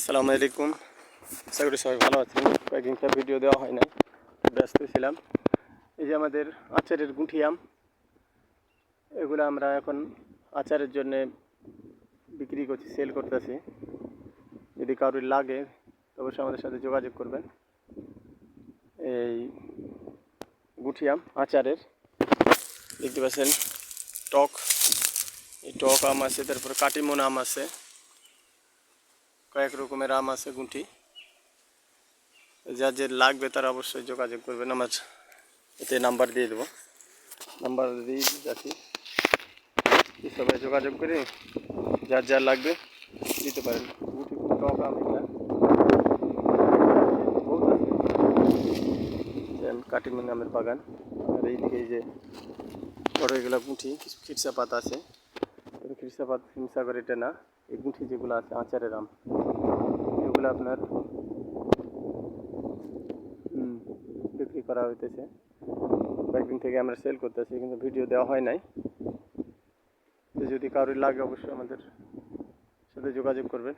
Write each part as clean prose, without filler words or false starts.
আসসালামু আলাইকুম। আশা করি সবাই ভালো আছেন। কয়েকদিনটা ভিডিও দেওয়া হয় না, ব্যস্ত ছিলাম। এই যে আমাদের আচারের গুঁঠি আম, এগুলো আমরা এখন আচারের জন্য বিক্রি করছি, সেল করতেছি। যদি কারোর লাগে অবশ্যই আমাদের সাথে যোগাযোগ করবেন। এই গুঁঠি আম আচারের দেখতে পাচ্ছেন, টক, এই টক আম আছে, তারপরে কাটিমন আম আছে, কয়েক রকমের আম আছে গুঁঠি। যার যে লাগবে তারা অবশ্যই যোগাযোগ করবেন। আমার এতে নাম্বার দিয়ে দেবো, নাম্বার দিয়ে যাচ্ছি, সবাই যোগাযোগ করে যার যা লাগবে দিতে পারেন। গুটি খুব টক আম এগুলা বহুত আছে। কাটিমন আমের বাগান, আর এইদিকে এই যে বড় এগুলো গুঁঠি, কিছু খিরসা পাতা আছে। খিরসা পাতা হিংসা করে এটা না, এই গুঁঠি যেগুলো আছে আচারের আম, এগুলো আপনার বিক্রি করা হইতেছে। কয়েকদিন থেকে আমরা সেল করতেছি, কিন্তু ভিডিও দেওয়া হয় নাই। তো যদি কারোর লাগে অবশ্যই আমাদের সাথে যোগাযোগ করবেন।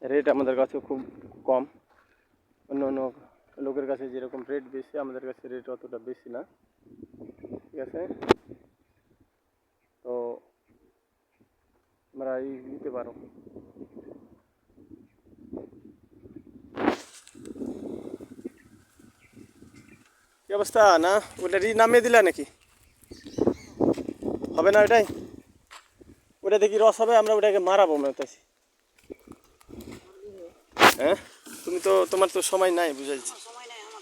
রেট আমাদের কাছে খুব কম, অন্য অন্য লোকের কাছে যেরকম রেট বেশি, আমাদের কাছে রেট অতটা বেশি না। ঠিক আছে, তো আমরা এই নিতে পারো। কি অবস্থা? না ওটারই নামিয়ে দিলা নাকি? হবে না ওটাই? ওটা দেখি রস হবে, আমরা ওটাকে মারাবো মনে হচ্ছে। হ্যাঁ, তোমার তো সময় নাই, বুঝাইছি।